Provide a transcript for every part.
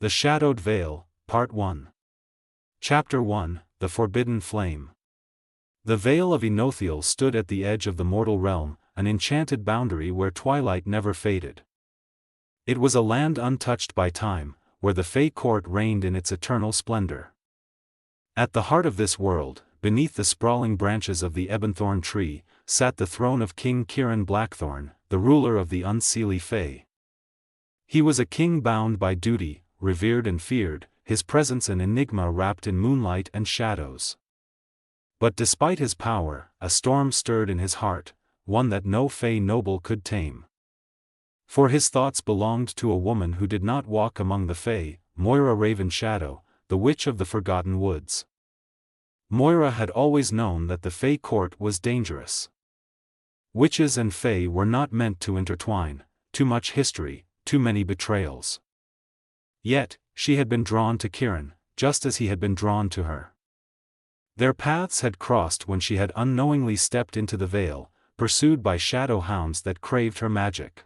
The Shadowed Veil, Part 1. Chapter 1, The Forbidden Flame. The Vale of Enothiel stood at the edge of the mortal realm, an enchanted boundary where twilight never faded. It was a land untouched by time, where the Fae Court reigned in its eternal splendor. At the heart of this world, beneath the sprawling branches of the ebonthorn tree, sat the throne of King Ciaran Blackthorn, the ruler of the Unseelie Fae. He was a king bound by duty, revered and feared, his presence an enigma wrapped in moonlight and shadows. But despite his power, a storm stirred in his heart, one that no Fae noble could tame. For his thoughts belonged to a woman who did not walk among the Fae, Moira Raven Shadow, the witch of the Forgotten Woods. Moira had always known that the Fae Court was dangerous. Witches and Fae were not meant to intertwine, too much history, too many betrayals. Yet, she had been drawn to Ciaran, just as he had been drawn to her. Their paths had crossed when she had unknowingly stepped into the Vale, pursued by shadow hounds that craved her magic.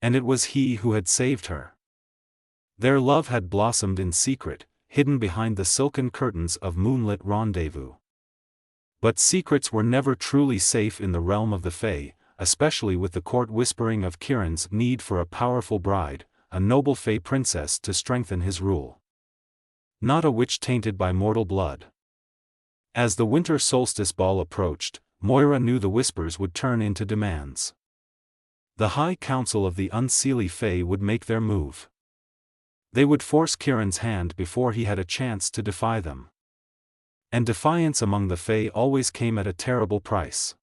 And it was he who had saved her. Their love had blossomed in secret, hidden behind the silken curtains of moonlit rendezvous. But secrets were never truly safe in the realm of the Fae, especially with the court whispering of Ciaran's need for a powerful bride, a noble Fae princess to strengthen his rule. Not a witch tainted by mortal blood. As the winter solstice ball approached, Moira knew the whispers would turn into demands. The High Council of the Unseelie Fae would make their move. They would force Ciaran's hand before he had a chance to defy them. And defiance among the Fae always came at a terrible price.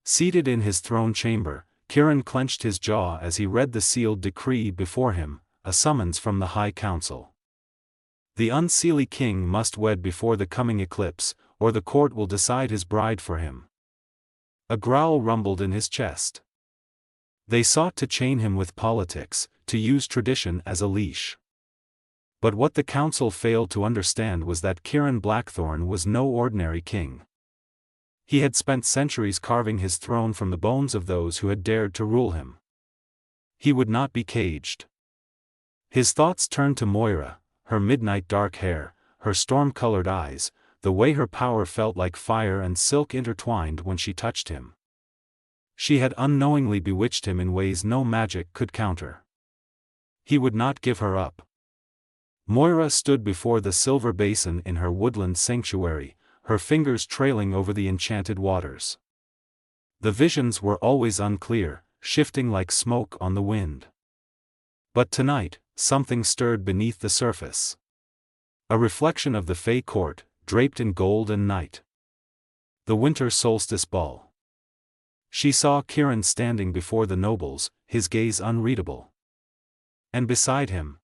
Seated in his throne chamber, Ciaran clenched his jaw as he read the sealed decree before him, a summons from the High Council. The Unseelie King must wed before the coming eclipse, or the court will decide his bride for him. A growl rumbled in his chest. They sought to chain him with politics, to use tradition as a leash. But what the council failed to understand was that Ciaran Blackthorn was no ordinary king. He had spent centuries carving his throne from the bones of those who had dared to rule him. He would not be caged. His thoughts turned to Moira, her midnight dark hair, her storm-colored eyes, the way her power felt like fire and silk intertwined when she touched him. She had unknowingly bewitched him in ways no magic could counter. He would not give her up. Moira stood before the silver basin in her woodland sanctuary, her fingers trailing over the enchanted waters. The visions were always unclear, shifting like smoke on the wind. But tonight, something stirred beneath the surface. A reflection of the Fae Court, draped in gold and night. The winter solstice ball. She saw Ciaran standing before the nobles, his gaze unreadable. And beside him,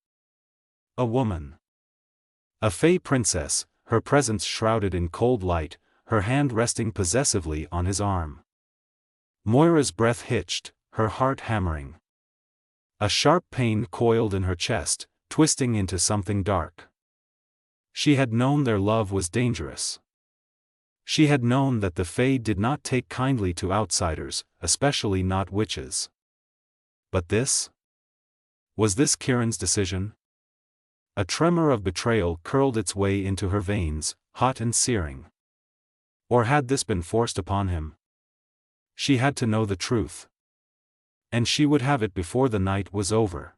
a woman. A Fae princess, her presence shrouded in cold light, her hand resting possessively on his arm. Moira's breath hitched, her heart hammering. A sharp pain coiled in her chest, twisting into something dark. She had known their love was dangerous. She had known that the Fae did not take kindly to outsiders, especially not witches. But this? Was this Ciaran's decision? A tremor of betrayal curled its way into her veins, hot and searing. Or had this been forced upon him? She had to know the truth. And she would have it before the night was over.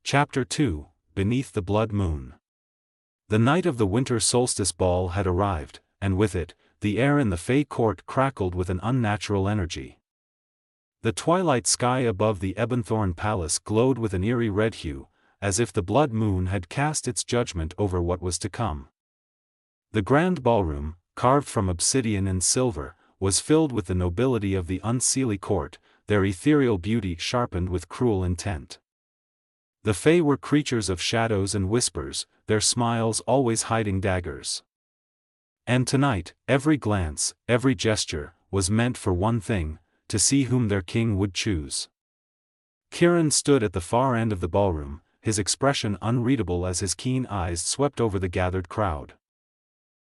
Chapter 2, Beneath the Blood Moon. The night of the winter solstice ball had arrived, and with it, the air in the Fae Court crackled with an unnatural energy. The twilight sky above the Ebonthorn Palace glowed with an eerie red hue, as if the blood moon had cast its judgment over what was to come. The grand ballroom, carved from obsidian and silver, was filled with the nobility of the Unseelie Court, their ethereal beauty sharpened with cruel intent. The Fae were creatures of shadows and whispers, their smiles always hiding daggers. And tonight, every glance, every gesture, was meant for one thing, to see whom their king would choose. Ciaran stood at the far end of the ballroom, his expression unreadable as his keen eyes swept over the gathered crowd.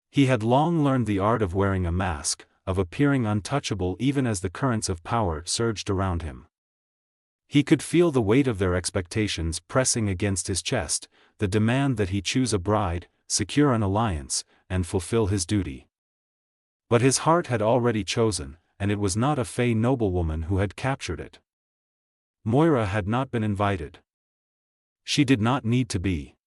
He had long learned the art of wearing a mask, of appearing untouchable even as the currents of power surged around him. He could feel the weight of their expectations pressing against his chest, the demand that he choose a bride, secure an alliance, and fulfill his duty. But his heart had already chosen, and it was not a Fae noblewoman who had captured it. Moira had not been invited. She did not need to be.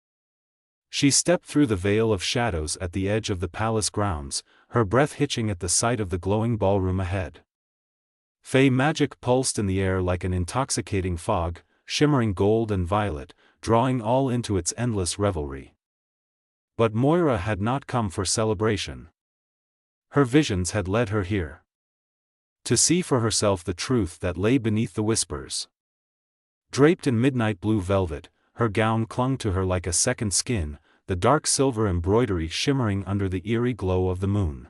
She stepped through the veil of shadows at the edge of the palace grounds, her breath hitching at the sight of the glowing ballroom ahead. Fae magic pulsed in the air like an intoxicating fog, shimmering gold and violet, drawing all into its endless revelry. But Moira had not come for celebration. Her visions had led her here. To see for herself the truth that lay beneath the whispers. Draped in midnight blue velvet, her gown clung to her like a second skin, the dark silver embroidery shimmering under the eerie glow of the moon.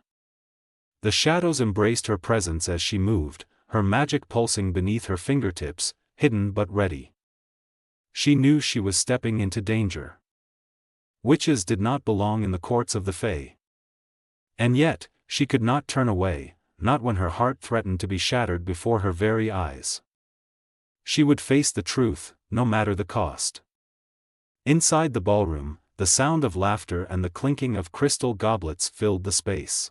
The shadows embraced her presence as she moved, her magic pulsing beneath her fingertips, hidden but ready. She knew she was stepping into danger. Witches did not belong in the courts of the Fae. And yet, she could not turn away, not when her heart threatened to be shattered before her very eyes. She would face the truth, no matter the cost. Inside the ballroom, the sound of laughter and the clinking of crystal goblets filled the space.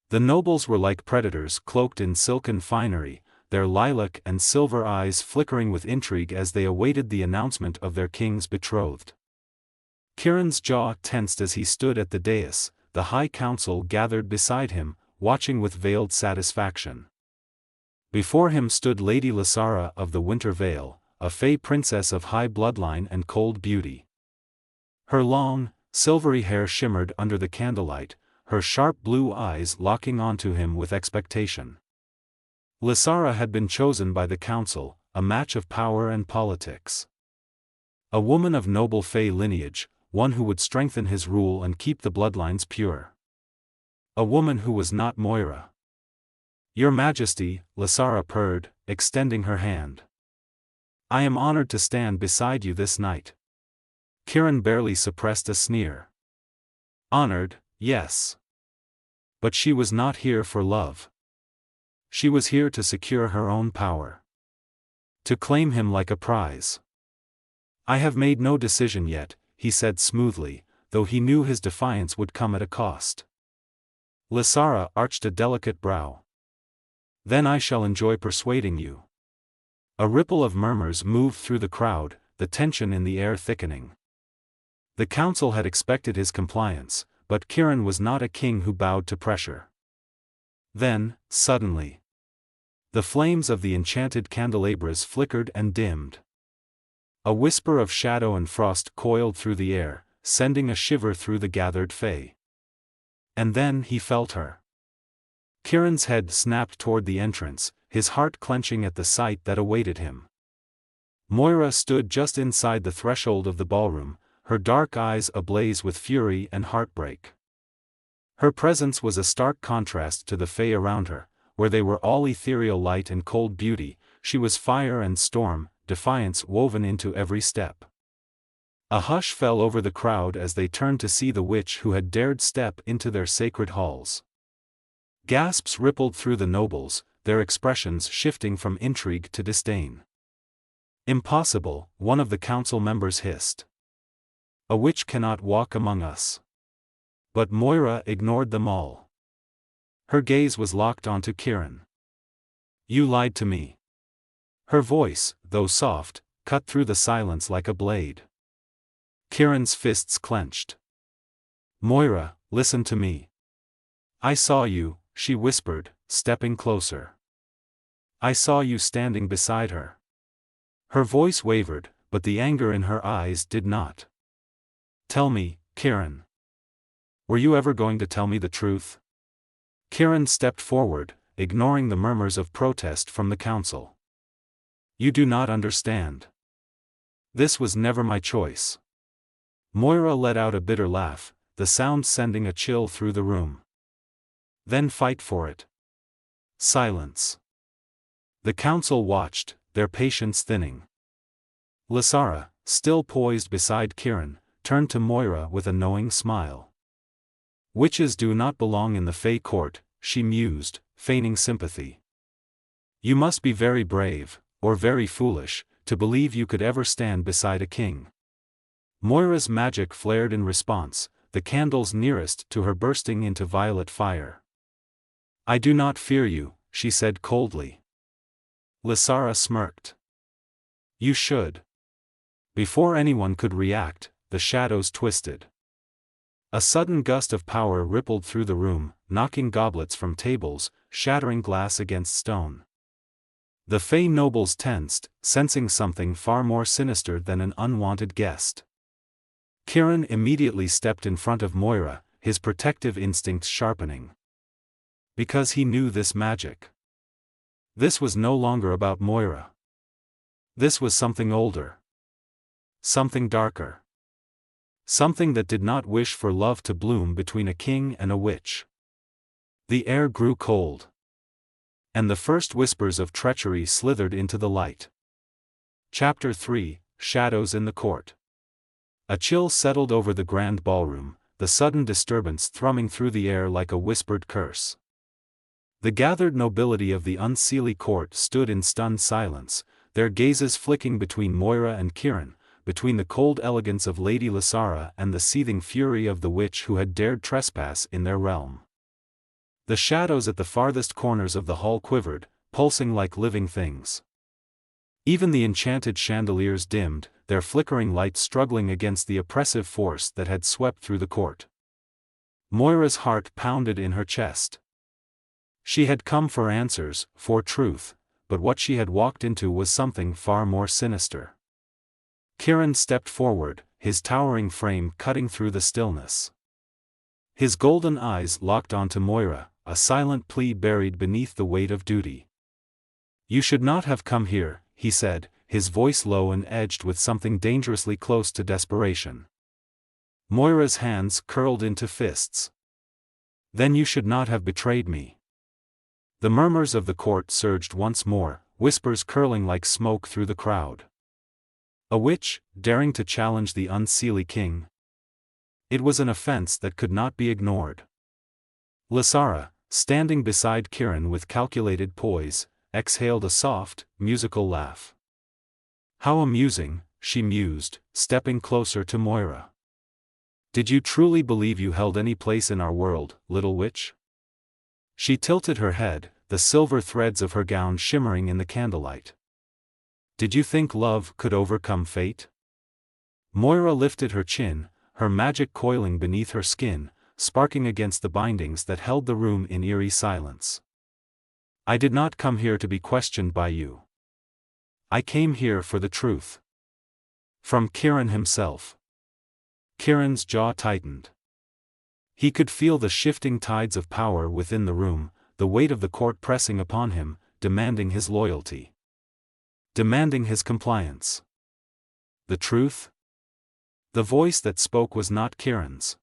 The nobles were like predators cloaked in silken finery, their lilac and silver eyes flickering with intrigue as they awaited the announcement of their king's betrothed. Ciaran's jaw tensed as he stood at the dais, the high council gathered beside him, watching with veiled satisfaction. Before him stood Lady Lysara of the Winter Vale, a Fae princess of high bloodline and cold beauty. Her long, silvery hair shimmered under the candlelight, her sharp blue eyes locking onto him with expectation. Lysara had been chosen by the council, a match of power and politics. A woman of noble Fae lineage, one who would strengthen his rule and keep the bloodlines pure. A woman who was not Moira. "Your Majesty," Lysara purred, extending her hand. "I am honored to stand beside you this night." Ciaran barely suppressed a sneer. Honored, yes. But she was not here for love. She was here to secure her own power. To claim him like a prize. "I have made no decision yet," he said smoothly, though he knew his defiance would come at a cost. Lysara arched a delicate brow. "Then I shall enjoy persuading you." A ripple of murmurs moved through the crowd, the tension in the air thickening. The council had expected his compliance, but Ciaran was not a king who bowed to pressure. Then, suddenly, the flames of the enchanted candelabras flickered and dimmed. A whisper of shadow and frost coiled through the air, sending a shiver through the gathered Fae. And then he felt her. Ciaran's head snapped toward the entrance, his heart clenching at the sight that awaited him. Moira stood just inside the threshold of the ballroom, her dark eyes ablaze with fury and heartbreak. Her presence was a stark contrast to the Fae around her, where they were all ethereal light and cold beauty. She was fire and storm, defiance woven into every step. A hush fell over the crowd as they turned to see the witch who had dared step into their sacred halls. Gasps rippled through the nobles, their expressions shifting from intrigue to disdain. "Impossible," one of the council members hissed. "A witch cannot walk among us." But Moira ignored them all. Her gaze was locked onto Ciaran. "You lied to me." Her voice, though soft, cut through the silence like a blade. Ciaran's fists clenched. "Moira, listen to me. I saw you," she whispered, stepping closer. "I saw you standing beside her." Her voice wavered, but the anger in her eyes did not. "Tell me, Ciaran. Were you ever going to tell me the truth?" Ciaran stepped forward, ignoring the murmurs of protest from the council. "You do not understand. This was never my choice." Moira let out a bitter laugh, the sound sending a chill through the room. "Then fight for it." Silence. The council watched, their patience thinning. Lysara, still poised beside Ciaran, turned to Moira with a knowing smile. "Witches do not belong in the Fae Court," she mused, feigning sympathy. "You must be very brave, or very foolish, to believe you could ever stand beside a king. Moira's magic flared in response, the candles nearest to her bursting into violet fire. I do not fear you, she said coldly. Lysara smirked. You should. Before anyone could react, the shadows twisted. A sudden gust of power rippled through the room, knocking goblets from tables, shattering glass against stone. The Fae nobles tensed, sensing something far more sinister than an unwanted guest. Ciaran immediately stepped in front of Moira, his protective instincts sharpening. Because he knew this magic. This was no longer about Moira. This was something older. Something darker. Something that did not wish for love to bloom between a king and a witch. The air grew cold. And the first whispers of treachery slithered into the light. Chapter 3, Shadows in the Court. A chill settled over the grand ballroom, the sudden disturbance thrumming through the air like a whispered curse. The gathered nobility of the Unseelie Court stood in stunned silence, their gazes flicking between Moira and Ciaran, between the cold elegance of Lady Lysara and the seething fury of the witch who had dared trespass in their realm. The shadows at the farthest corners of the hall quivered, pulsing like living things. Even the enchanted chandeliers dimmed, their flickering light struggling against the oppressive force that had swept through the court. Moira's heart pounded in her chest. She had come for answers, for truth, but what she had walked into was something far more sinister. Ciaran stepped forward, his towering frame cutting through the stillness. His golden eyes locked onto Moira, a silent plea buried beneath the weight of duty. You should not have come here, he said, his voice low and edged with something dangerously close to desperation. Moira's hands curled into fists. Then you should not have betrayed me. The murmurs of the court surged once more, whispers curling like smoke through the crowd. A witch, daring to challenge the Unseelie King? It was an offense that could not be ignored. Lysara, standing beside Ciaran with calculated poise, exhaled a soft, musical laugh. How amusing, she mused, stepping closer to Moira. Did you truly believe you held any place in our world, little witch? She tilted her head, the silver threads of her gown shimmering in the candlelight. Did you think love could overcome fate? Moira lifted her chin, her magic coiling beneath her skin, sparking against the bindings that held the room in eerie silence. I did not come here to be questioned by you. I came here for the truth. From Ciaran himself. Ciaran's jaw tightened. He could feel the shifting tides of power within the room, the weight of the court pressing upon him, demanding his loyalty. Demanding his compliance. The truth? The voice that spoke was not Ciaran's.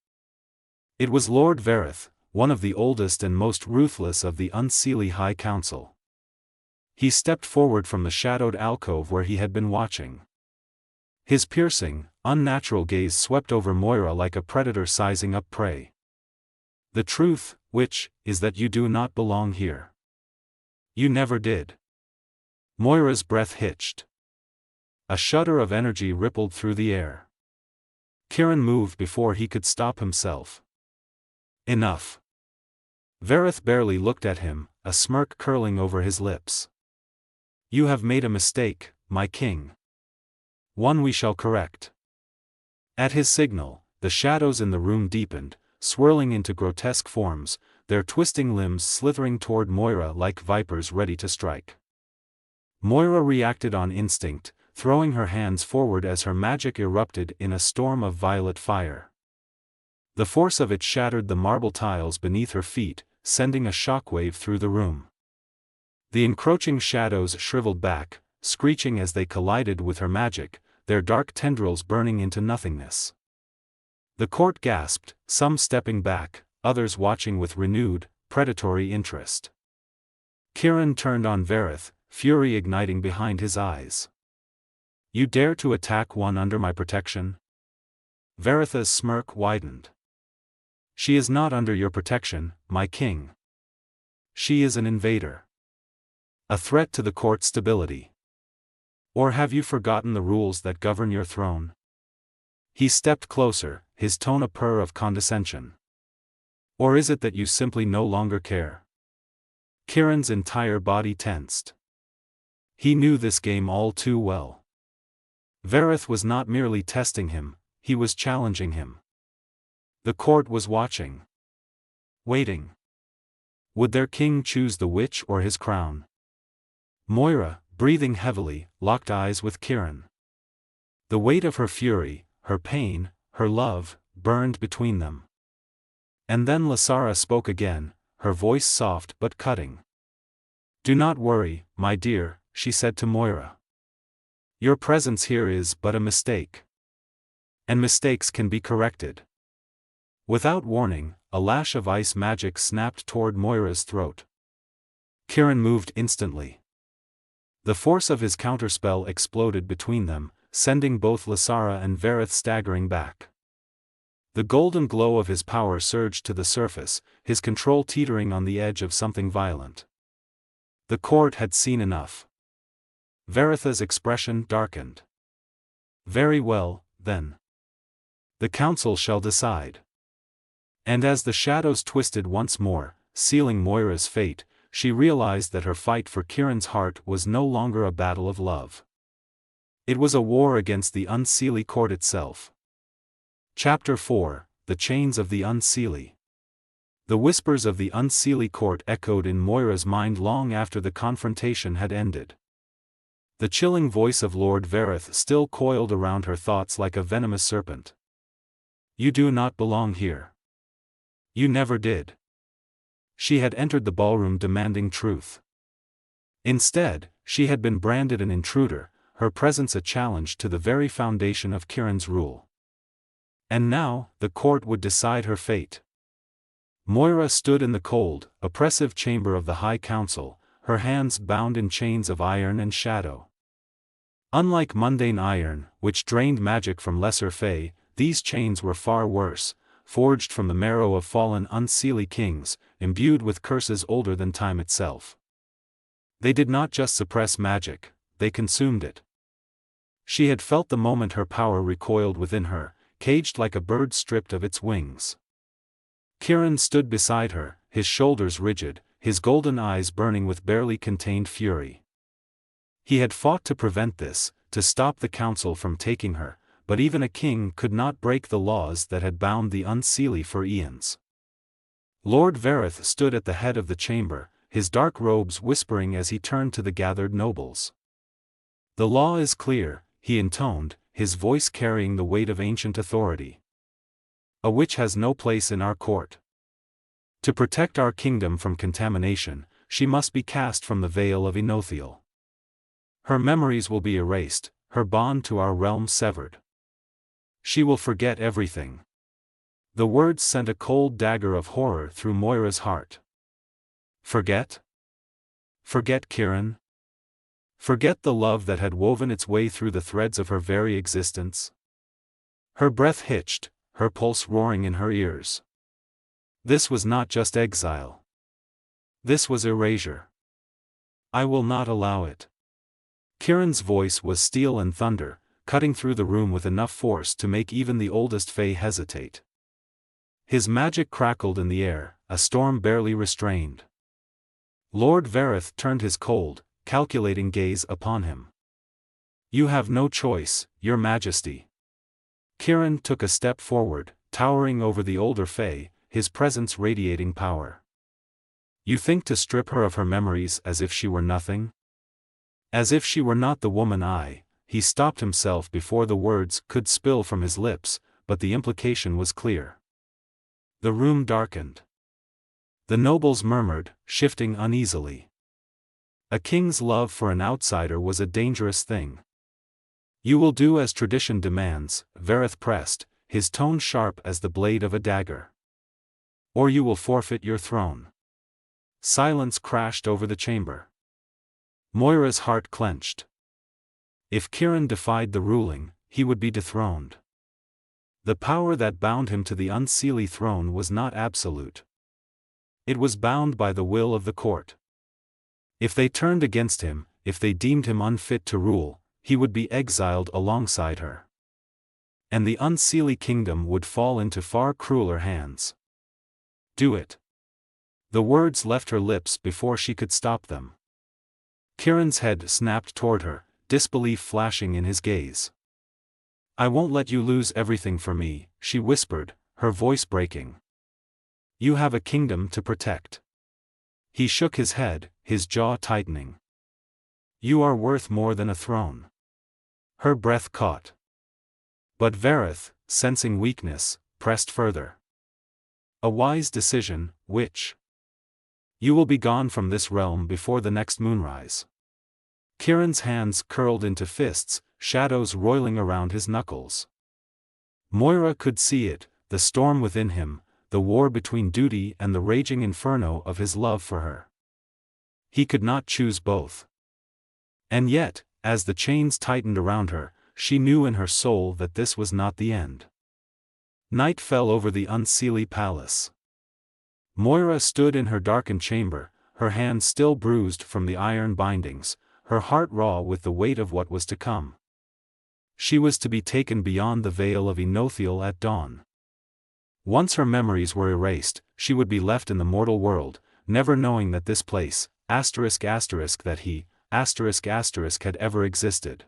It was Lord Vareth, one of the oldest and most ruthless of the Unseelie High Council. He stepped forward from the shadowed alcove where he had been watching. His piercing, unnatural gaze swept over Moira like a predator sizing up prey. The truth, witch, is that you do not belong here. You never did. Moira's breath hitched. A shudder of energy rippled through the air. Ciaran moved before he could stop himself. Enough. Vareth barely looked at him, a smirk curling over his lips. You have made a mistake, my king. One we shall correct. At his signal, the shadows in the room deepened, swirling into grotesque forms, their twisting limbs slithering toward Moira like vipers ready to strike. Moira reacted on instinct, throwing her hands forward as her magic erupted in a storm of violet fire. The force of it shattered the marble tiles beneath her feet, sending a shockwave through the room. The encroaching shadows shriveled back, screeching as they collided with her magic, their dark tendrils burning into nothingness. The court gasped, some stepping back, others watching with renewed, predatory interest. Ciaran turned on Vareth, fury igniting behind his eyes. You dare to attack one under my protection? Vareth's smirk widened. She is not under your protection, my king. She is an invader. A threat to the court's stability. Or have you forgotten the rules that govern your throne? He stepped closer, his tone a purr of condescension. Or is it that you simply no longer care? Ciaran's entire body tensed. He knew this game all too well. Vareth was not merely testing him, he was challenging him. The court was watching. Waiting. Would their king choose the witch or his crown? Moira, breathing heavily, locked eyes with Ciaran. The weight of her fury, her pain, her love, burned between them. And then Lasara spoke again, her voice soft but cutting. "Do not worry, my dear," she said to Moira. "Your presence here is but a mistake. And mistakes can be corrected." Without warning, a lash of ice magic snapped toward Moira's throat. Ciaran moved instantly. The force of his counterspell exploded between them, sending both Lasara and Vareth staggering back. The golden glow of his power surged to the surface, his control teetering on the edge of something violent. The court had seen enough. Varetha's expression darkened. "Very well, then. The council shall decide." And as the shadows twisted once more, sealing Moira's fate, she realized that her fight for Ciaran's heart was no longer a battle of love. It was a war against the Unseelie Court itself. Chapter 4, The Chains of the Unseelie. The whispers of the Unseelie Court echoed in Moira's mind long after the confrontation had ended. The chilling voice of Lord Vareth still coiled around her thoughts like a venomous serpent. "You do not belong here. You never did." She had entered the ballroom demanding truth. Instead, she had been branded an intruder, her presence a challenge to the very foundation of Ciaran's rule. And now, the court would decide her fate. Moira stood in the cold, oppressive chamber of the High Council, her hands bound in chains of iron and shadow. Unlike mundane iron, which drained magic from lesser fae, these chains were far worse, forged from the marrow of fallen Unseelie kings, imbued with curses older than time itself. They did not just suppress magic, they consumed it. She had felt the moment her power recoiled within her, caged like a bird stripped of its wings. Ciaran stood beside her, his shoulders rigid, his golden eyes burning with barely contained fury. He had fought to prevent this, to stop the council from taking her, but even a king could not break the laws that had bound the Unseelie for eons. Lord Vareth stood at the head of the chamber, his dark robes whispering as he turned to the gathered nobles. "The law is clear," he intoned, his voice carrying the weight of ancient authority. "A witch has no place in our court. To protect our kingdom from contamination, she must be cast from the Vale of Enothiel. Her memories will be erased, her bond to our realm severed. She will forget everything." The words sent a cold dagger of horror through Moira's heart. Forget? Forget Ciaran? Forget the love that had woven its way through the threads of her very existence? Her breath hitched, her pulse roaring in her ears. This was not just exile. This was erasure. "I will not allow it." Ciaran's voice was steel and thunder, cutting through the room with enough force to make even the oldest Fae hesitate. His magic crackled in the air, a storm barely restrained. Lord Vareth turned his cold, calculating gaze upon him. "You have no choice, Your Majesty." Ciaran took a step forward, towering over the older Fae, his presence radiating power. "You think to strip her of her memories as if she were nothing? As if she were not the woman He stopped himself before the words could spill from his lips, but the implication was clear. The room darkened. The nobles murmured, shifting uneasily. A king's love for an outsider was a dangerous thing. "You will do as tradition demands," Vareth pressed, his tone sharp as the blade of a dagger. "Or you will forfeit your throne." Silence crashed over the chamber. Moira's heart clenched. If Ciaran defied the ruling, he would be dethroned. The power that bound him to the Unseelie throne was not absolute. It was bound by the will of the court. If they turned against him, if they deemed him unfit to rule, he would be exiled alongside her. And the Unseelie kingdom would fall into far crueler hands. Do it. The words left her lips before she could stop them. Ciaran's head snapped toward her, disbelief flashing in his gaze. I won't let you lose everything for me, she whispered, her voice breaking. You have a kingdom to protect. He shook his head, his jaw tightening. You are worth more than a throne. Her breath caught. But Vareth, sensing weakness, pressed further. A wise decision, which? You will be gone from this realm before the next moonrise. Ciaran's hands curled into fists, shadows roiling around his knuckles. Moira could see it, the storm within him, the war between duty and the raging inferno of his love for her. He could not choose both. And yet, as the chains tightened around her, she knew in her soul that this was not the end. Night fell over the Unseelie palace. Moira stood in her darkened chamber, her hands still bruised from the iron bindings, her heart raw with the weight of what was to come. She was to be taken beyond the veil of Enothiel at dawn. Once her memories were erased, she would be left in the mortal world, never knowing that this place, that he, had ever existed.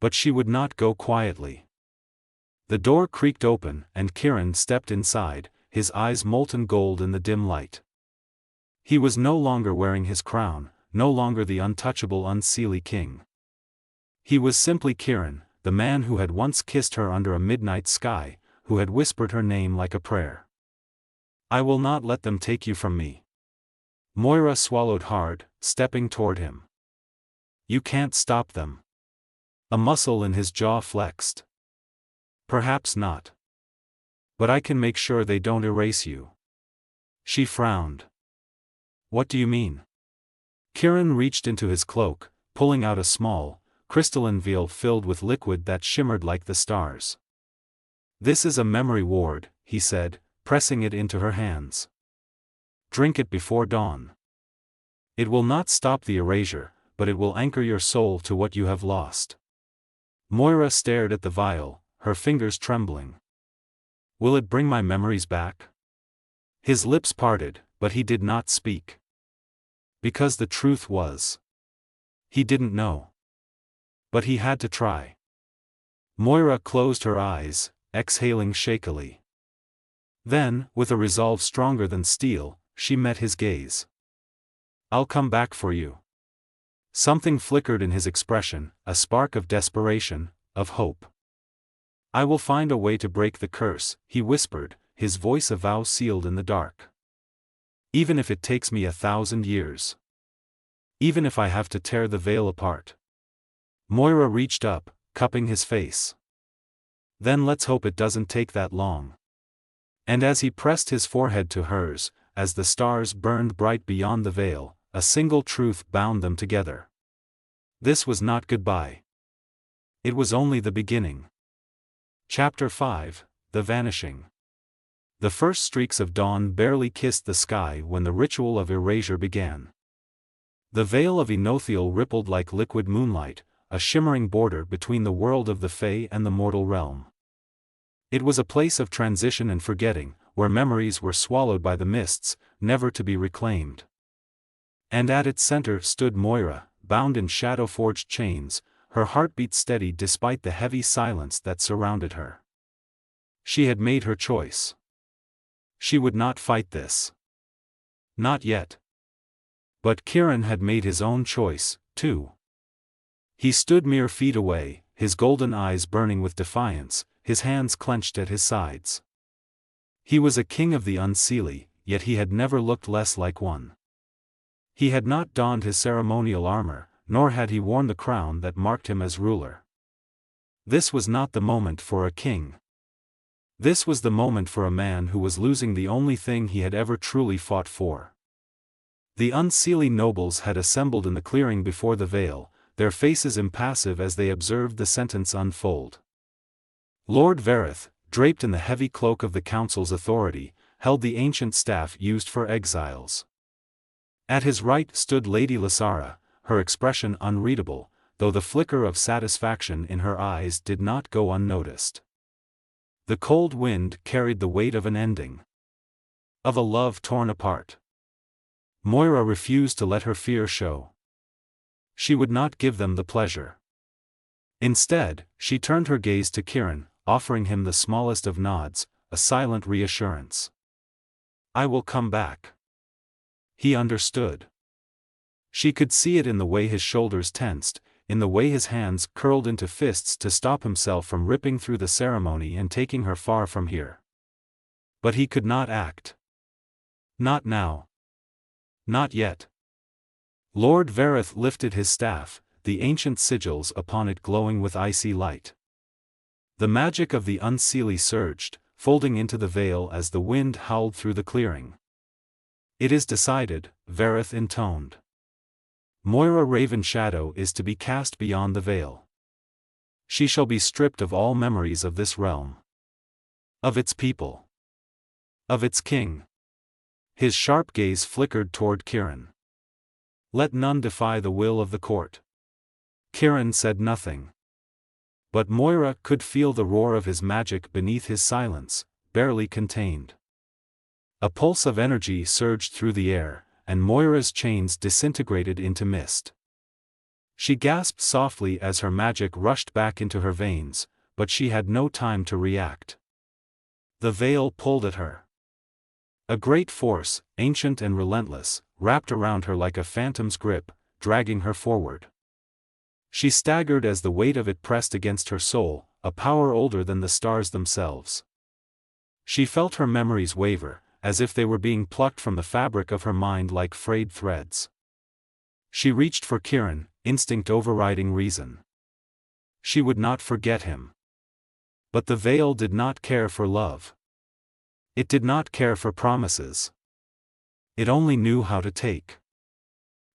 But she would not go quietly. The door creaked open, and Ciaran stepped inside, his eyes molten gold in the dim light. He was no longer wearing his crown, no longer the untouchable Unseelie king. He was simply Ciaran, the man who had once kissed her under a midnight sky, who had whispered her name like a prayer. I will not let them take you from me. Moira swallowed hard, stepping toward him. You can't stop them. A muscle in his jaw flexed. Perhaps not. But I can make sure they don't erase you. She frowned. What do you mean? Ciaran reached into his cloak, pulling out a small, crystalline vial filled with liquid that shimmered like the stars. This is a memory ward, he said, pressing it into her hands. Drink it before dawn. It will not stop the erasure, but it will anchor your soul to what you have lost. Moira stared at the vial, her fingers trembling. Will it bring my memories back? His lips parted, but he did not speak. Because the truth was, he didn't know. But he had to try. Moira closed her eyes, exhaling shakily. Then, with a resolve stronger than steel, she met his gaze. I'll come back for you. Something flickered in his expression, a spark of desperation, of hope. I will find a way to break the curse, he whispered, his voice a vow sealed in the dark. Even if it takes me 1,000 years. Even if I have to tear the veil apart. Moira reached up, cupping his face. Then let's hope it doesn't take that long. And as he pressed his forehead to hers, as the stars burned bright beyond the veil, a single truth bound them together. This was not goodbye. It was only the beginning. Chapter 5, The Vanishing. The first streaks of dawn barely kissed the sky when the ritual of erasure began. The veil of Enothiel rippled like liquid moonlight, a shimmering border between the world of the Fae and the mortal realm. It was a place of transition and forgetting, where memories were swallowed by the mists, never to be reclaimed. And at its center stood Moira, bound in shadow-forged chains, her heartbeat steady despite the heavy silence that surrounded her. She had made her choice. She would not fight this. Not yet. But Ciaran had made his own choice, too. He stood mere feet away, his golden eyes burning with defiance, his hands clenched at his sides. He was a king of the Unseelie, yet he had never looked less like one. He had not donned his ceremonial armor, nor had he worn the crown that marked him as ruler. This was not the moment for a king. This was the moment for a man who was losing the only thing he had ever truly fought for. The Unseelie nobles had assembled in the clearing before the veil, their faces impassive as they observed the sentence unfold. Lord Vareth, draped in the heavy cloak of the council's authority, held the ancient staff used for exiles. At his right stood Lady Lysara, her expression unreadable, though the flicker of satisfaction in her eyes did not go unnoticed. The cold wind carried the weight of an ending. Of a love torn apart. Moira refused to let her fear show. She would not give them the pleasure. Instead, she turned her gaze to Ciaran, offering him the smallest of nods, a silent reassurance. "I will come back." He understood. She could see it in the way his shoulders tensed, in the way his hands curled into fists to stop himself from ripping through the ceremony and taking her far from here. But he could not act. Not now. Not yet. Lord Vareth lifted his staff, the ancient sigils upon it glowing with icy light. The magic of the Unseelie surged, folding into the veil as the wind howled through the clearing. "It is decided," Vareth intoned. "Moira Raven Shadow is to be cast beyond the veil. She shall be stripped of all memories of this realm. Of its people. Of its king." His sharp gaze flickered toward Ciaran. "Let none defy the will of the court." Ciaran said nothing. But Moira could feel the roar of his magic beneath his silence, barely contained. A pulse of energy surged through the air, and Moira's chains disintegrated into mist. She gasped softly as her magic rushed back into her veins, but she had no time to react. The veil pulled at her. A great force, ancient and relentless, wrapped around her like a phantom's grip, dragging her forward. She staggered as the weight of it pressed against her soul, a power older than the stars themselves. She felt her memories waver, as if they were being plucked from the fabric of her mind like frayed threads. She reached for Ciaran, instinct overriding reason. She would not forget him. But the veil did not care for love. It did not care for promises. It only knew how to take.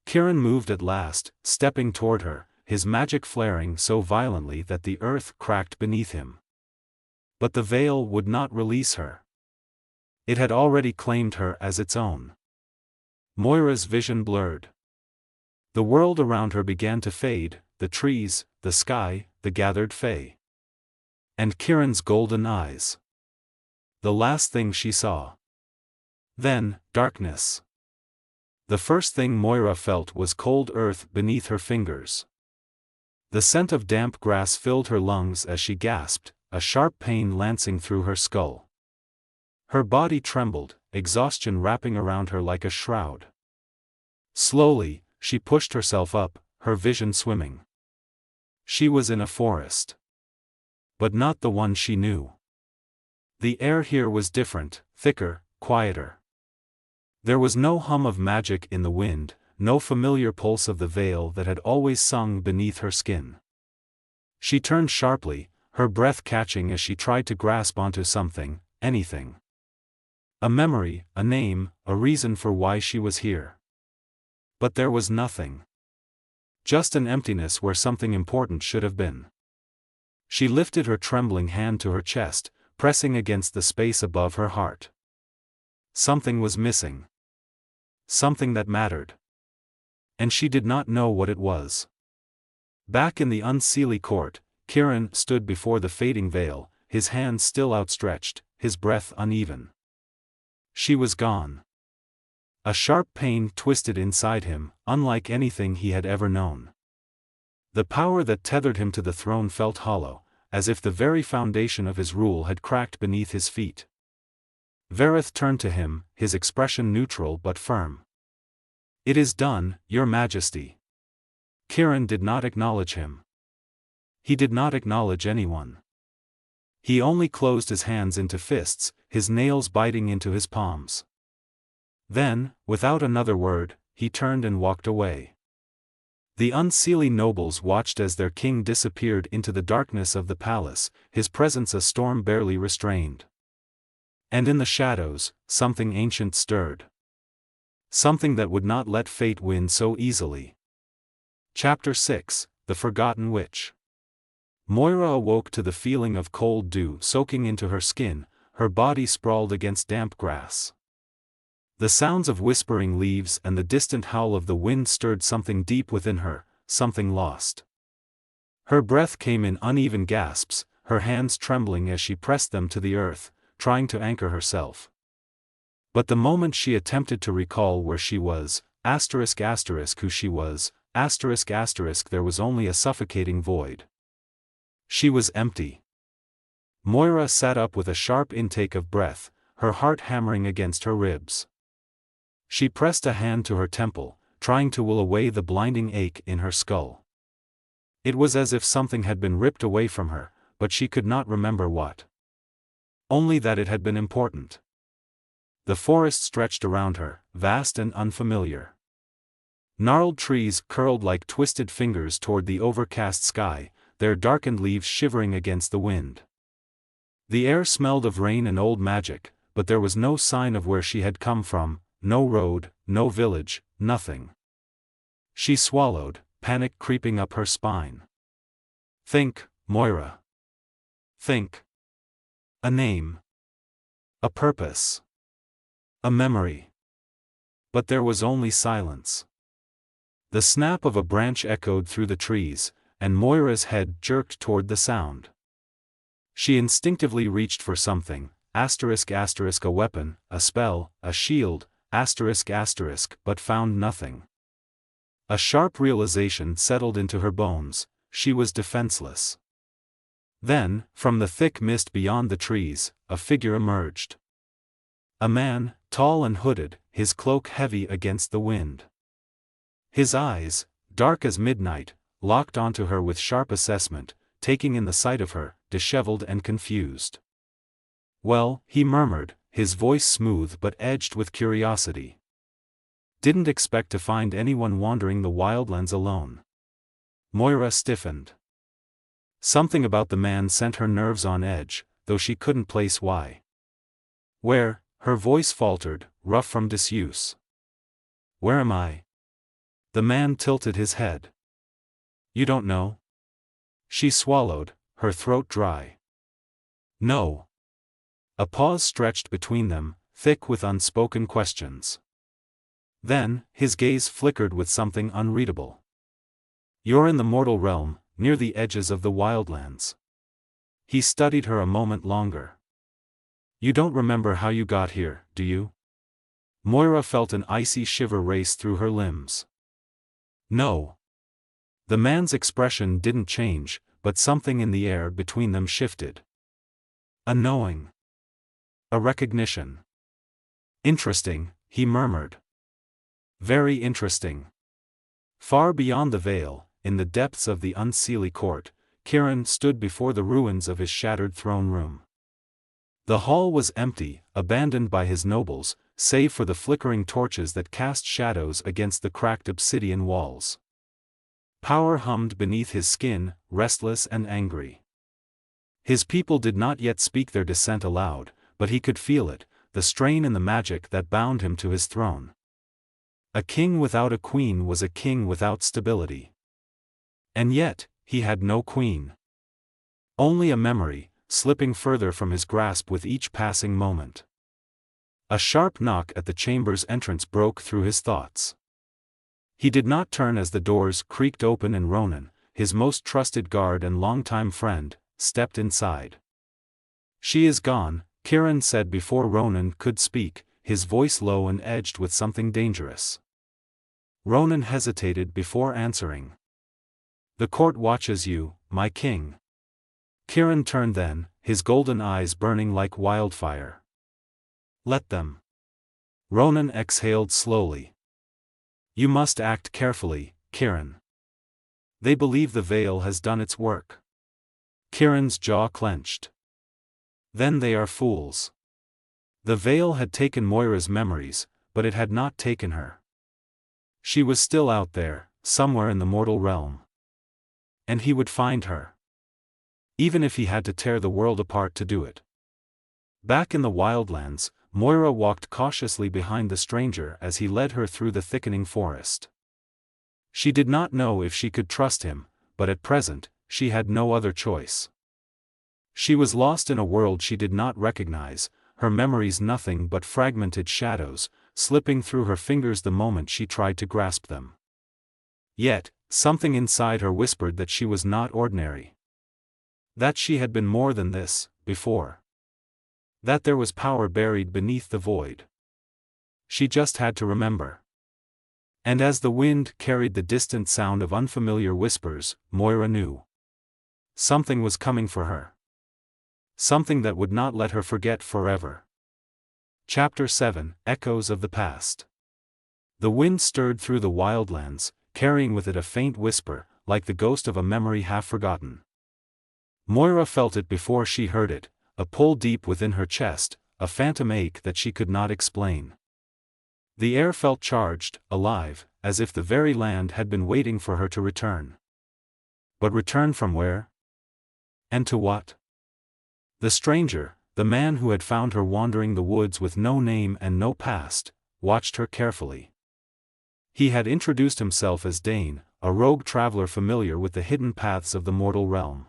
Ciaran moved at last, stepping toward her, his magic flaring so violently that the earth cracked beneath him. But the veil would not release her. It had already claimed her as its own. Moira's vision blurred. The world around her began to fade, the trees, the sky, the gathered Fae. And Ciaran's golden eyes. The last thing she saw. Then, darkness. The first thing Moira felt was cold earth beneath her fingers. The scent of damp grass filled her lungs as she gasped, a sharp pain lancing through her skull. Her body trembled, exhaustion wrapping around her like a shroud. Slowly, she pushed herself up, her vision swimming. She was in a forest. But not the one she knew. The air here was different, thicker, quieter. There was no hum of magic in the wind, no familiar pulse of the veil that had always sung beneath her skin. She turned sharply, her breath catching as she tried to grasp onto something, anything. A memory, a name, a reason for why she was here. But there was nothing. Just an emptiness where something important should have been. She lifted her trembling hand to her chest, pressing against the space above her heart. Something was missing. Something that mattered. And she did not know what it was. Back in the Unseelie Court, Ciaran stood before the fading veil, his hands still outstretched, his breath uneven. She was gone. A sharp pain twisted inside him, unlike anything he had ever known. The power that tethered him to the throne felt hollow, as if the very foundation of his rule had cracked beneath his feet. Vareth turned to him, his expression neutral but firm. "It is done, Your Majesty." Ciaran did not acknowledge him. He did not acknowledge anyone. He only closed his hands into fists, his nails biting into his palms. Then, without another word, he turned and walked away. The Unseelie nobles watched as their king disappeared into the darkness of the palace, his presence a storm barely restrained. And in the shadows, something ancient stirred. Something that would not let fate win so easily. Chapter 6, The Forgotten Witch. Moira awoke to the feeling of cold dew soaking into her skin, her body sprawled against damp grass. The sounds of whispering leaves and the distant howl of the wind stirred something deep within her, something lost. Her breath came in uneven gasps, her hands trembling as she pressed them to the earth, trying to anchor herself. But the moment she attempted to recall where she was, who she was, there was only a suffocating void. She was empty. Moira sat up with a sharp intake of breath, her heart hammering against her ribs. She pressed a hand to her temple, trying to will away the blinding ache in her skull. It was as if something had been ripped away from her, but she could not remember what. Only that it had been important. The forest stretched around her, vast and unfamiliar. Gnarled trees curled like twisted fingers toward the overcast sky, their darkened leaves shivering against the wind. The air smelled of rain and old magic, but there was no sign of where she had come from, no road, no village, nothing. She swallowed, panic creeping up her spine. Think, Moira. Think. A name. A purpose. A memory. But there was only silence. The snap of a branch echoed through the trees, and Moira's head jerked toward the sound. She instinctively reached for something, a weapon, a spell, a shield, but found nothing. A sharp realization settled into her bones, she was defenseless. Then, from the thick mist beyond the trees, a figure emerged. A man, tall and hooded, his cloak heavy against the wind. His eyes, dark as midnight, locked onto her with sharp assessment, taking in the sight of her, disheveled and confused. "Well," he murmured, his voice smooth but edged with curiosity. "Didn't expect to find anyone wandering the wildlands alone." Moira stiffened. Something about the man sent her nerves on edge, though she couldn't place why. "Where?" her voice faltered, rough from disuse. "Where am I?" The man tilted his head. "You don't know?" She swallowed, her throat dry. "No." A pause stretched between them, thick with unspoken questions. Then, his gaze flickered with something unreadable. "You're in the mortal realm, near the edges of the wildlands." He studied her a moment longer. "You don't remember how you got here, do you?" Moira felt an icy shiver race through her limbs. "No." The man's expression didn't change, but something in the air between them shifted. A knowing. A recognition. "Interesting," he murmured. "Very interesting." Far beyond the veil, in the depths of the Unseelie Court, Ciaran stood before the ruins of his shattered throne room. The hall was empty, abandoned by his nobles, save for the flickering torches that cast shadows against the cracked obsidian walls. Power hummed beneath his skin, restless and angry. His people did not yet speak their dissent aloud, but he could feel it, the strain and the magic that bound him to his throne. A king without a queen was a king without stability. And yet, he had no queen. Only a memory, slipping further from his grasp with each passing moment. A sharp knock at the chamber's entrance broke through his thoughts. He did not turn as the doors creaked open and Ronan, his most trusted guard and longtime friend, stepped inside. "She is gone," Ciaran said before Ronan could speak, his voice low and edged with something dangerous. Ronan hesitated before answering. "The court watches you, my king." Ciaran turned then, his golden eyes burning like wildfire. "Let them." Ronan exhaled slowly. "You must act carefully, Ciaran. They believe the veil has done its work." Ciaran's jaw clenched. "Then they are fools." The veil had taken Moira's memories, but it had not taken her. She was still out there, somewhere in the mortal realm. And he would find her. Even if he had to tear the world apart to do it. Back in the wildlands, Moira walked cautiously behind the stranger as he led her through the thickening forest. She did not know if she could trust him, but at present, she had no other choice. She was lost in a world she did not recognize, her memories nothing but fragmented shadows, slipping through her fingers the moment she tried to grasp them. Yet, something inside her whispered that she was not ordinary. That she had been more than this, before. That there was power buried beneath the void. She just had to remember. And as the wind carried the distant sound of unfamiliar whispers, Moira knew. Something was coming for her. Something that would not let her forget forever. Chapter 7, Echoes of the Past. The wind stirred through the wildlands, carrying with it a faint whisper, like the ghost of a memory half forgotten. Moira felt it before she heard it, a pull deep within her chest, a phantom ache that she could not explain. The air felt charged, alive, as if the very land had been waiting for her to return. But return from where? And to what? The stranger, the man who had found her wandering the woods with no name and no past, watched her carefully. He had introduced himself as Dane, a rogue traveler familiar with the hidden paths of the mortal realm.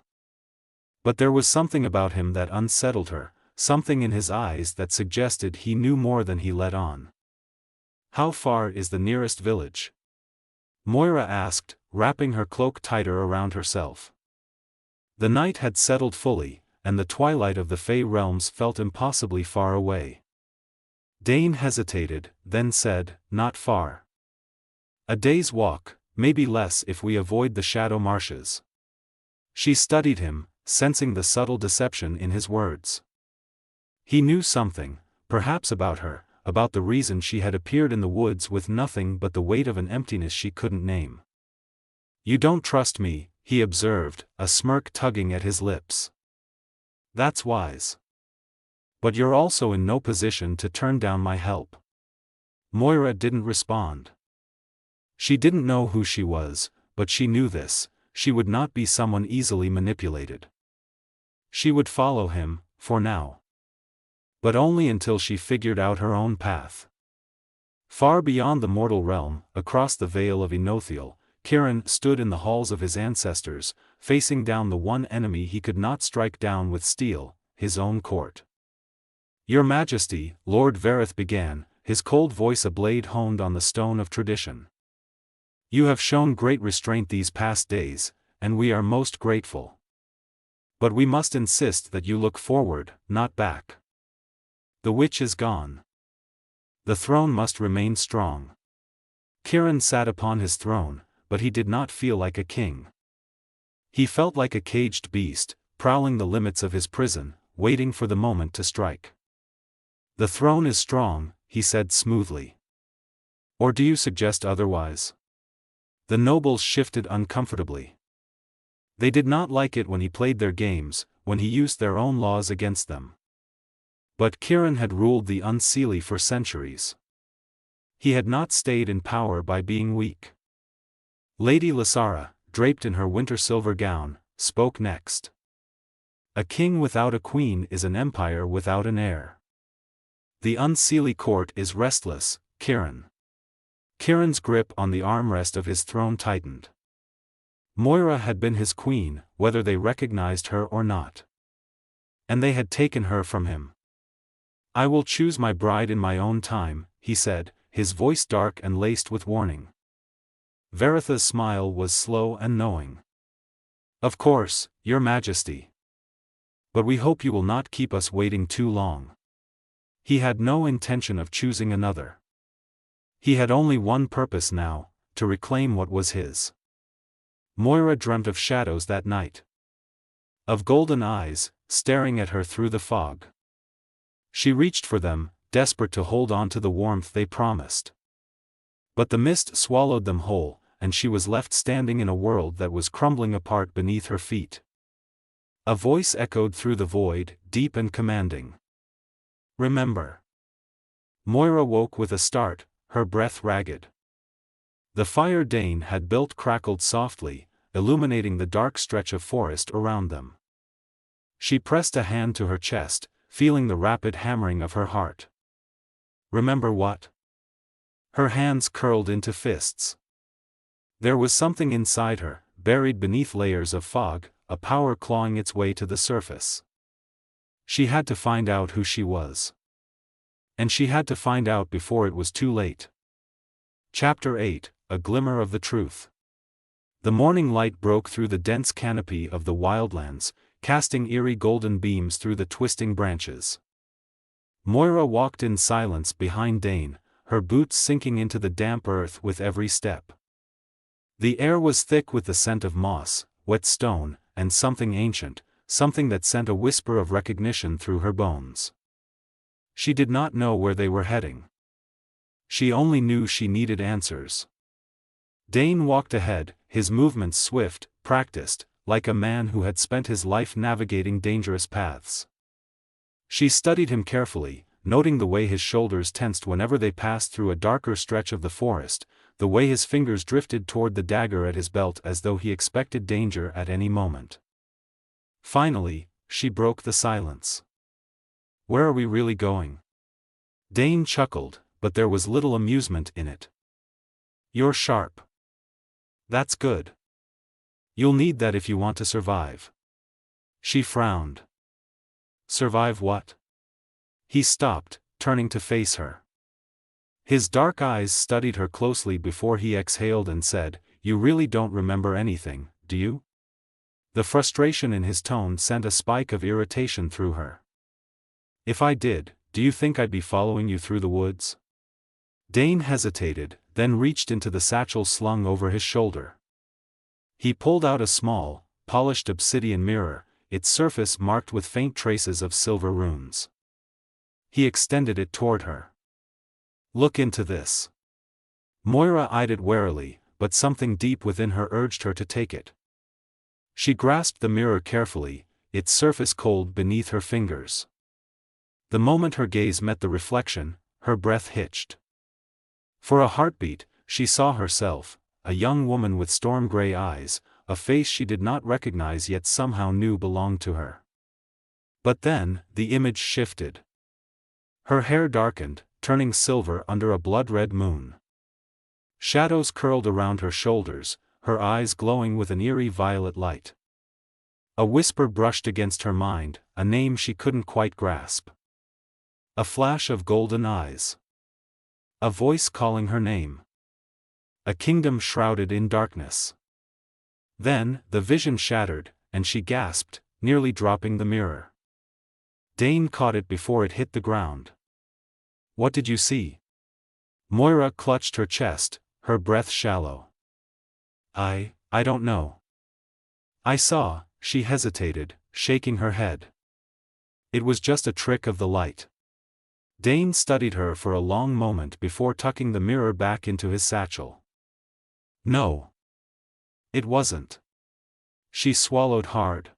But there was something about him that unsettled her, something in his eyes that suggested he knew more than he let on. "How far is the nearest village?" Moira asked, wrapping her cloak tighter around herself. The night had settled fully, and the twilight of the Fae realms felt impossibly far away. Dane hesitated, then said, "Not far. A day's walk, maybe less if we avoid the shadow marshes." She studied him, sensing the subtle deception in his words. He knew something, perhaps about her, about the reason she had appeared in the woods with nothing but the weight of an emptiness she couldn't name. "You don't trust me," he observed, a smirk tugging at his lips. "That's wise. But you're also in no position to turn down my help." Moira didn't respond. She didn't know who she was, but she knew this: she would not be someone easily manipulated. She would follow him, for now. But only until she figured out her own path. Far beyond the mortal realm, across the Vale of Enothiel, Ciaran stood in the halls of his ancestors, facing down the one enemy he could not strike down with steel, his own court. "Your Majesty," Lord Vareth began, his cold voice a blade honed on the stone of tradition. "You have shown great restraint these past days, and we are most grateful. But we must insist that you look forward, not back. The witch is gone. The throne must remain strong." Ciaran sat upon his throne, but he did not feel like a king. He felt like a caged beast, prowling the limits of his prison, waiting for the moment to strike. "The throne is strong," he said smoothly. "Or do you suggest otherwise?" The nobles shifted uncomfortably. They did not like it when he played their games, when he used their own laws against them. But Ciaran had ruled the Unseelie for centuries. He had not stayed in power by being weak. Lady Lysara, draped in her winter silver gown, spoke next. "A king without a queen is an empire without an heir. The Unseelie Court is restless, Ciaran." Ciaran's grip on the armrest of his throne tightened. Moira had been his queen, whether they recognized her or not. And they had taken her from him. "I will choose my bride in my own time," he said, his voice dark and laced with warning. Varetha's smile was slow and knowing. "Of course, Your Majesty. But we hope you will not keep us waiting too long." He had no intention of choosing another. He had only one purpose now, to reclaim what was his. Moira dreamt of shadows that night. Of golden eyes, staring at her through the fog. She reached for them, desperate to hold on to the warmth they promised. But the mist swallowed them whole, and she was left standing in a world that was crumbling apart beneath her feet. A voice echoed through the void, deep and commanding. "Remember." Moira woke with a start, her breath ragged. The fire Dane had built crackled softly, illuminating the dark stretch of forest around them. She pressed a hand to her chest, feeling the rapid hammering of her heart. "Remember what?" Her hands curled into fists. There was something inside her, buried beneath layers of fog, a power clawing its way to the surface. She had to find out who she was. And she had to find out before it was too late. Chapter 8, A Glimmer of the Truth. The morning light broke through the dense canopy of the wildlands, casting eerie golden beams through the twisting branches. Moira walked in silence behind Dane, her boots sinking into the damp earth with every step. The air was thick with the scent of moss, wet stone, and something ancient, something that sent a whisper of recognition through her bones. She did not know where they were heading. She only knew she needed answers. Dane walked ahead, his movements swift, practiced, like a man who had spent his life navigating dangerous paths. She studied him carefully, noting the way his shoulders tensed whenever they passed through a darker stretch of the forest, the way his fingers drifted toward the dagger at his belt as though he expected danger at any moment. Finally, she broke the silence. "Where are we really going?" Dane chuckled, but there was little amusement in it. "You're sharp. That's good. You'll need that if you want to survive." She frowned. "Survive what?" He stopped, turning to face her. His dark eyes studied her closely before he exhaled and said, "You really don't remember anything, do you?" The frustration in his tone sent a spike of irritation through her. "If I did, do you think I'd be following you through the woods?" Dane hesitated, then reached into the satchel slung over his shoulder. He pulled out a small, polished obsidian mirror, its surface marked with faint traces of silver runes. He extended it toward her. "Look into this." Moira eyed it warily, but something deep within her urged her to take it. She grasped the mirror carefully, its surface cold beneath her fingers. The moment her gaze met the reflection, her breath hitched. For a heartbeat, she saw herself, a young woman with storm-gray eyes, a face she did not recognize yet somehow knew belonged to her. But then, the image shifted. Her hair darkened, turning silver under a blood-red moon. Shadows curled around her shoulders, her eyes glowing with an eerie violet light. A whisper brushed against her mind, a name she couldn't quite grasp. A flash of golden eyes. A voice calling her name. A kingdom shrouded in darkness. Then, the vision shattered, and she gasped, nearly dropping the mirror. Dane caught it before it hit the ground. "What did you see?" Moira clutched her chest, her breath shallow. I don't know." "I saw," she hesitated, shaking her head. "It was just a trick of the light." Dane studied her for a long moment before tucking the mirror back into his satchel. "No. It wasn't." She swallowed hard.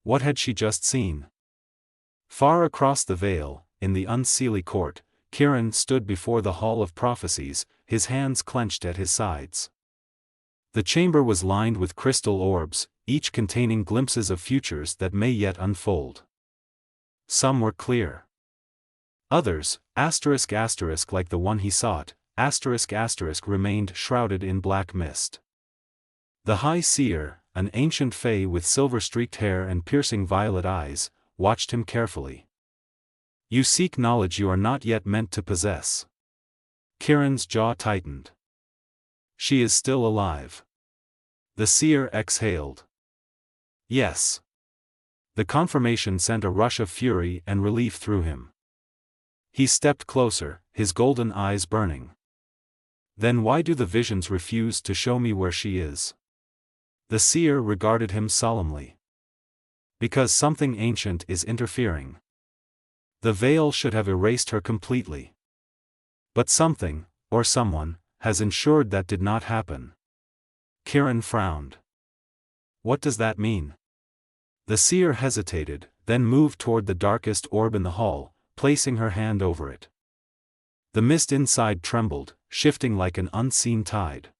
What had she just seen? Far across the vale, in the Unseelie Court, Ciaran stood before the Hall of Prophecies, his hands clenched at his sides. The chamber was lined with crystal orbs, each containing glimpses of futures that may yet unfold. Some were clear. Others, *** like the one he sought, *** remained shrouded in black mist. The High Seer, an ancient fae with silver-streaked hair and piercing violet eyes, watched him carefully. "You seek knowledge you are not yet meant to possess." Ciaran's jaw tightened. "She is still alive." The seer exhaled. "Yes." The confirmation sent a rush of fury and relief through him. He stepped closer, his golden eyes burning. "Then why do the visions refuse to show me where she is?" The seer regarded him solemnly. "Because something ancient is interfering. The veil should have erased her completely. But something, or someone, has ensured that did not happen." Ciaran frowned. "What does that mean?" The seer hesitated, then moved toward the darkest orb in the hall, placing her hand over it. The mist inside trembled, shifting like an unseen tide.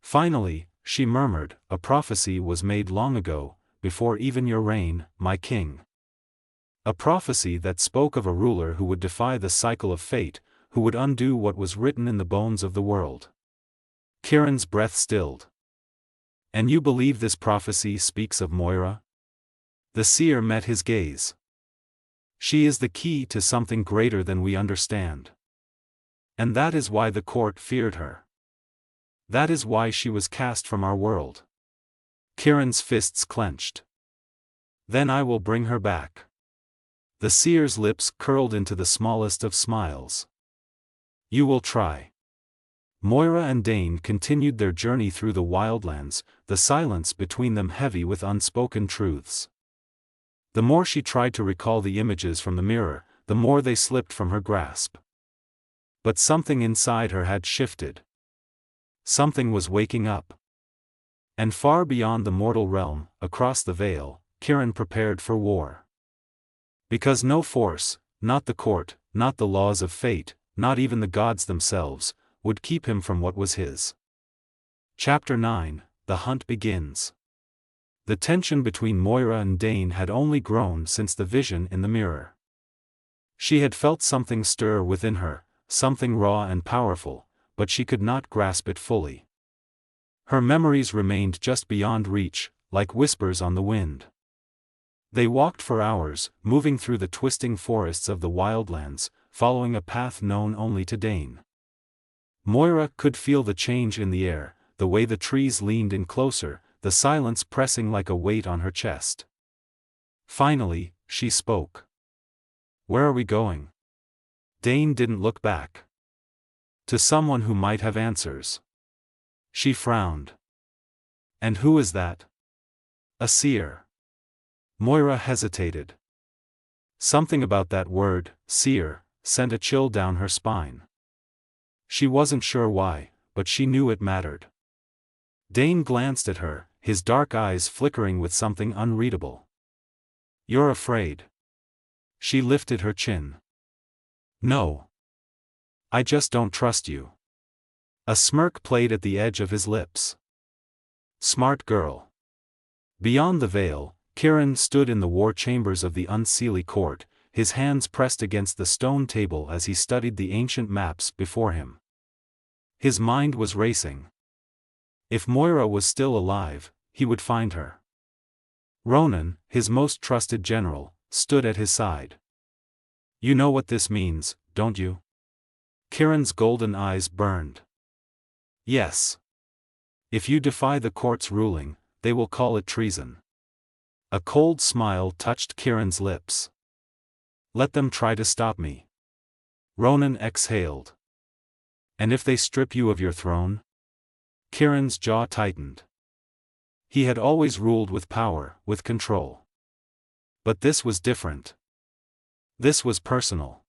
Finally, she murmured, "A prophecy was made long ago, before even your reign, my king." A prophecy that spoke of a ruler who would defy the cycle of fate, who would undo what was written in the bones of the world. Ciaran's breath stilled. "And you believe this prophecy speaks of Moira?" The seer met his gaze. "She is the key to something greater than we understand. And that is why the court feared her." That is why she was cast from our world. Ciaran's fists clenched. Then I will bring her back. The seer's lips curled into the smallest of smiles. You will try. Moira and Dane continued their journey through the wildlands, the silence between them heavy with unspoken truths. The more she tried to recall the images from the mirror, the more they slipped from her grasp. But something inside her had shifted. Something was waking up. And far beyond the mortal realm, across the veil, Ciaran prepared for war. Because no force, not the court, not the laws of fate, not even the gods themselves, would keep him from what was his. Chapter 9, The Hunt Begins. The tension between Moira and Dane had only grown since the vision in the mirror. She had felt something stir within her, something raw and powerful, but she could not grasp it fully. Her memories remained just beyond reach, like whispers on the wind. They walked for hours, moving through the twisting forests of the wildlands, following a path known only to Dane. Moira could feel the change in the air, the way the trees leaned in closer, the silence pressing like a weight on her chest. Finally, she spoke. Where are we going? Dane didn't look back. To someone who might have answers. She frowned. And who is that? A seer. Moira hesitated. Something about that word, seer, sent a chill down her spine. She wasn't sure why, but she knew it mattered. Dane glanced at her, his dark eyes flickering with something unreadable. You're afraid. She lifted her chin. No. I just don't trust you. A smirk played at the edge of his lips. Smart girl. Beyond the veil, Ciaran stood in the war chambers of the Unseelie Court, his hands pressed against the stone table as he studied the ancient maps before him. His mind was racing. If Moira was still alive, he would find her. Ronan, his most trusted general, stood at his side. You know what this means, don't you? Ciaran's golden eyes burned. Yes. If you defy the court's ruling, they will call it treason. A cold smile touched Ciaran's lips. Let them try to stop me. Ronan exhaled. And if they strip you of your throne? Ciaran's jaw tightened. He had always ruled with power, with control. But this was different. This was personal.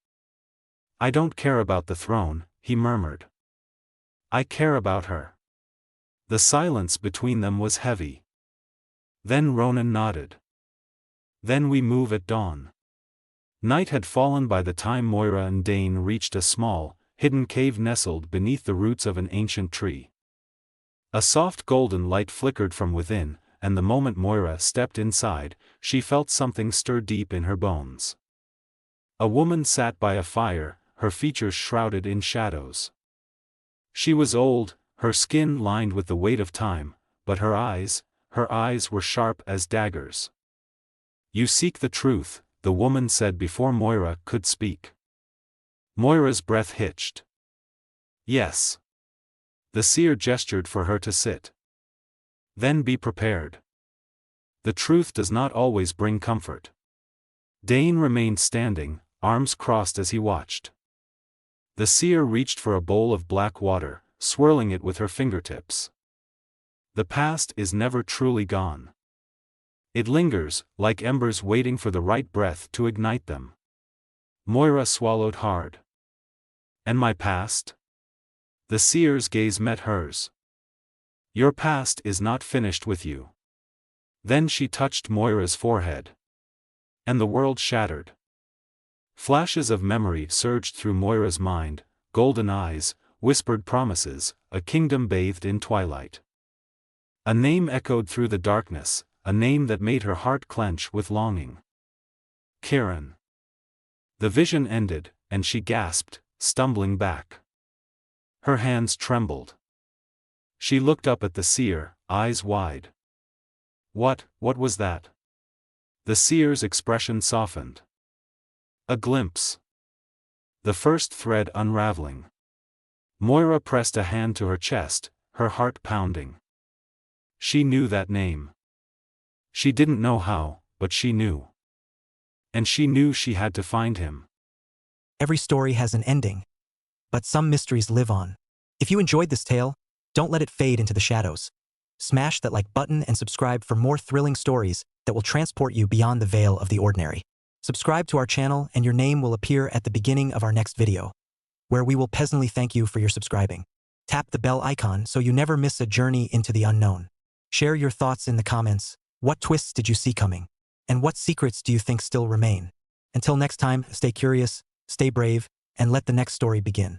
I don't care about the throne, he murmured. I care about her. The silence between them was heavy. Then Ronan nodded. Then we move at dawn. Night had fallen by the time Moira and Dane reached a small, hidden cave nestled beneath the roots of an ancient tree. A soft golden light flickered from within, and the moment Moira stepped inside, she felt something stir deep in her bones. A woman sat by a fire, her features shrouded in shadows. She was old, her skin lined with the weight of time, but her eyes were sharp as daggers. You seek the truth, the woman said before Moira could speak. Moira's breath hitched. Yes. The seer gestured for her to sit. Then be prepared. The truth does not always bring comfort. Dane remained standing, arms crossed as he watched. The seer reached for a bowl of black water, swirling it with her fingertips. The past is never truly gone. It lingers, like embers waiting for the right breath to ignite them. Moira swallowed hard. And my past? The seer's gaze met hers. Your past is not finished with you. Then she touched Moira's forehead. And the world shattered. Flashes of memory surged through Moira's mind, golden eyes, whispered promises, a kingdom bathed in twilight. A name echoed through the darkness, a name that made her heart clench with longing. Ciaran. The vision ended, and she gasped, stumbling back. Her hands trembled. She looked up at the seer, eyes wide. What was that? The seer's expression softened. A glimpse. The first thread unraveling. Moira pressed a hand to her chest, her heart pounding. She knew that name. She didn't know how, but she knew. And she knew she had to find him. Every story has an ending, but some mysteries live on. If you enjoyed this tale, don't let it fade into the shadows. Smash that like button and subscribe for more thrilling stories that will transport you beyond the veil of the ordinary. Subscribe to our channel and your name will appear at the beginning of our next video, where we will pleasantly thank you for your subscribing. Tap the bell icon so you never miss a journey into the unknown. Share your thoughts in the comments. What twists did you see coming? And what secrets do you think still remain? Until next time, stay curious, stay brave, and let the next story begin.